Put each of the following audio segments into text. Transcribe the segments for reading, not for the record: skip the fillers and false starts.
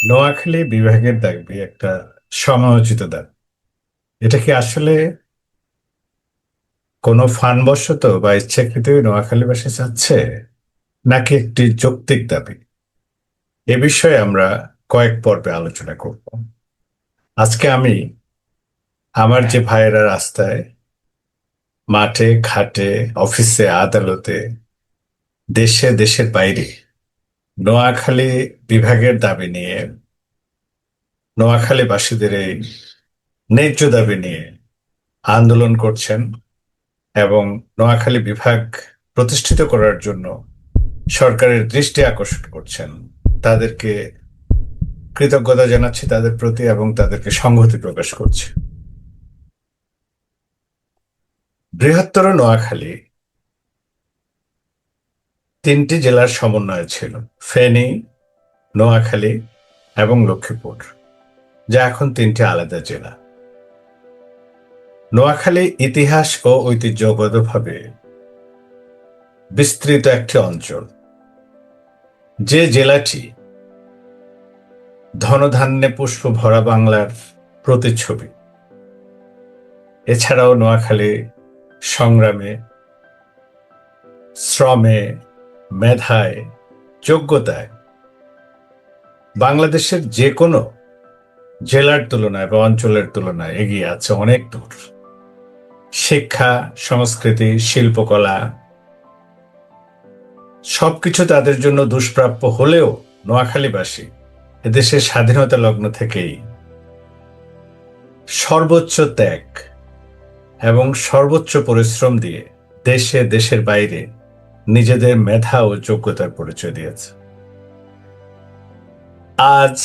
নোয়াখালী বিভাগের দাবি একটা সময়োচিত দাবি। এটা কি আসলে কোনো ফানবশত বা ইচ্ছাকৃত নোয়াখালীবাসী চাচ্ছে, নাকি একটি যৌক্তিক দাবি? এ বিষয়ে আমরা কয়েক পর্বে আলোচনা করব। আজকে আমি আমার যে ভাইয়েরা রাস্তায়, মাঠে, ঘাটে, অফিসে, আদালতে, দেশে, দেশের বাইরে নোয়াখালী বিভাগের দাবি নিয়ে, নোয়াখালীবাসীদের এই ন্যায্য দাবি নিয়ে আন্দোলন করছেন এবং নোয়াখালী বিভাগ প্রতিষ্ঠিত করার জন্য সরকারের দৃষ্টি আকর্ষণ করছেন, তাদেরকে কৃতজ্ঞতা জানাচ্ছি তাদের প্রতি এবং তাদেরকে সংহতি প্রকাশ করছি। বৃহত্তর নোয়াখালী তিনটি জেলার সমন্বয়ে ছিল: ফেনী, নোয়াখালী এবং লক্ষ্মীপুর, যা এখন তিনটি আলাদা জেলা। নোয়াখালী ইতিহাস ও ঐতিহ্যগতভাবে বিস্তৃত একটি অঞ্চল, যে জেলাটি ধনধান্যে পুষ্প ভরা বাংলার প্রতিচ্ছবি। এছাড়াও নোয়াখালী সংগ্রামে, শ্রমে, মেধায়, যোগ্যতায় বাংলাদেশের যে কোনো জেলার তুলনায় বা অঞ্চলের তুলনায় এগিয়ে আছে অনেক দূর। শিক্ষা, সংস্কৃতি, শিল্পকলা সবকিছু তাদের জন্য দুষ্প্রাপ্য হলেও নোয়াখালীবাসী এদেশের স্বাধীনতা লগ্ন থেকেই সর্বোচ্চ ত্যাগ এবং সর্বোচ্চ পরিশ্রম দিয়ে দেশে, দেশের বাইরে নিজেদের মেধা ও যোগ্যতার পরিচয় দিয়েছে। আজ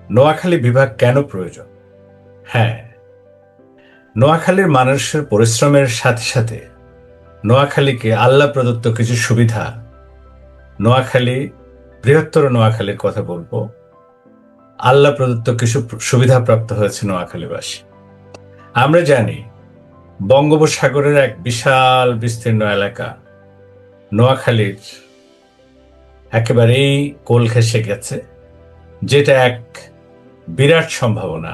নোয়াখালী বিভাগ কেন প্রয়োজন? হ্যাঁ, নোয়াখালীর মানুষের পরিশ্রমের সাথে সাথে নোয়াখালীকে আল্লাহ প্রদত্ত কিছু সুবিধা, নোয়াখালী, বৃহত্তর নোয়াখালীর কথা বলবো, আল্লাহ প্রদত্ত কিছু সুবিধা প্রাপ্ত হয়েছে নোয়াখালীবাসী। আমরা জানি বঙ্গোপসাগরের এক বিশাল বিস্তীর্ণ এলাকা নোয়াখালীর একেবারেই কোল ঘেঁষে গেছে, যেটা এক বিরাট সম্ভাবনা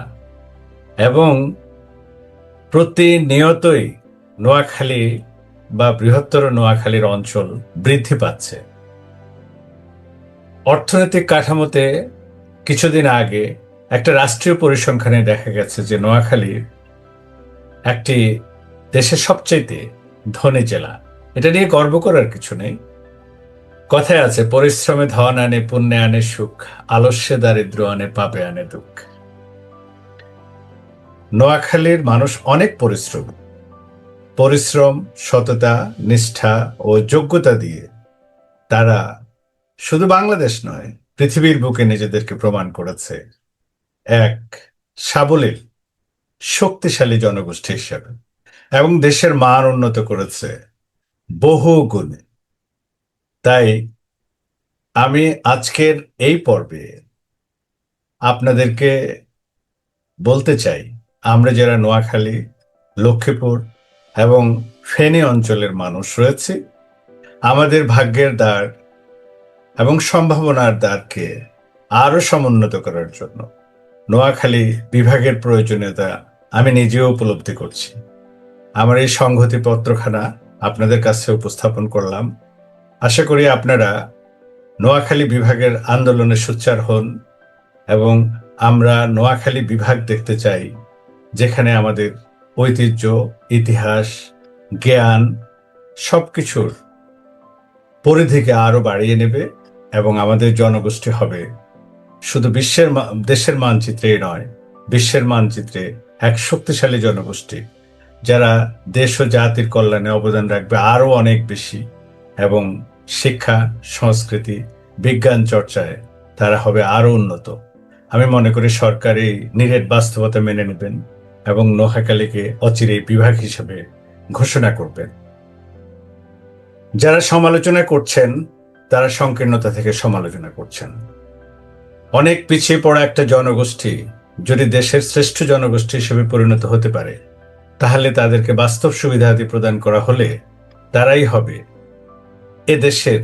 এবং প্রতিনিয়তই নোয়াখালী বা বৃহত্তর নোয়াখালীর অঞ্চল বৃদ্ধি পাচ্ছে। অর্থনৈতিক কাঠামোতে কিছুদিন আগে একটা রাষ্ট্রীয় পরিসংখ্যানে দেখা গেছে যে নোয়াখালী একটি দেশের সবচাইতে ধনী জেলা। এটা নিয়ে গর্ব করার কিছু নেই। কথায় আছে, পরিশ্রমে ধন আনে, পুণ্যে আনে সুখ, আলস্যে দারিদ্র আনে, পাপে আনে দুঃখ। নোয়াখালীর মানুষ অনেক পরিশ্রম, সততা, নিষ্ঠা ও যোগ্যতা দিয়ে তারা শুধু বাংলাদেশ নয়, পৃথিবীর বুকে নিজেদেরকে প্রমাণ করেছে এক সাবলীল, শক্তিশালী জনগোষ্ঠী হিসেবে এবং দেশের মান উন্নত করেছে বহু গুণে। তাই আমি আজকের এই পর্বে আপনাদেরকে বলতে চাই, আমরা যারা নোয়াখালী, লক্ষ্মীপুর এবং ফেনী অঞ্চলের মানুষ রয়েছে, আমাদের ভাগ্যের দ্বার এবং সম্ভাবনার দ্বারকে আরো সমুন্নত করার জন্য নোয়াখালী বিভাগের প্রয়োজনীয়তা আমি নিজেও উপলব্ধি করছি। আমার এই সংহতি পত্রখানা আপনাদের কাছে উপস্থাপন করলাম। আশা করি আপনারা নোয়াখালী বিভাগের আন্দোলনে সোচ্চার হন এবং আমরা নোয়াখালী বিভাগ দেখতে চাই, যেখানে আমাদের ঐতিহ্য, ইতিহাস, জ্ঞান সবকিছুর পরিধিকে আরো বাড়িয়ে নেবে এবং আমাদের জনগোষ্ঠী হবে শুধু দেশের মানচিত্রেই নয়, বিশ্বের মানচিত্রে এক শক্তিশালী জনগোষ্ঠী, যারা দেশ ও জাতির কল্যাণে অবদান রাখবে আরো অনেক বেশি এবং শিক্ষা, সংস্কৃতি, বিজ্ঞান চর্চায় তারা হবে আরো উন্নত। আমি মনে করি সরকার এই নিরেট বাস্তবতা মেনে নেবেন এবং নোয়াখালীকে অচিরেই বিভাগ হিসেবে ঘোষণা করবেন। যারা সমালোচনা করছেন তারা সংকীর্ণতা থেকে সমালোচনা করছেন। অনেক পিছিয়ে পড়া একটা জনগোষ্ঠী যদি দেশের শ্রেষ্ঠ জনগোষ্ঠী হিসেবে পরিণত হতে পারে, তাহলে তাদেরকে বাস্তব সুবিধাদি প্রদান করা হলে তারাই হবে এ দেশের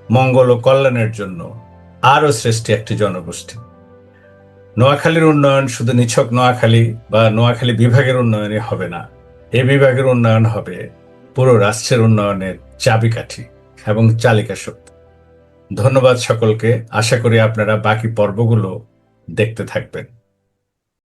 মঙ্গল ও কল্যাণের জন্য আরো শ্রেষ্ঠ একটি জনগোষ্ঠী। নোয়াখালীর উন্নয়ন শুধু নিছক নোয়াখালী বা নোয়াখালী বিভাগের উন্নয়নে হবে না। এ বিভাগের উন্নয়ন হবে পুরো রাষ্ট্রের উন্নয়নের চাবিকাঠি এবং চালিকা শক্তি। ধন্যবাদ সকলকে। আশা করি আপনারা বাকি পর্বগুলো দেখতে থাকবেন।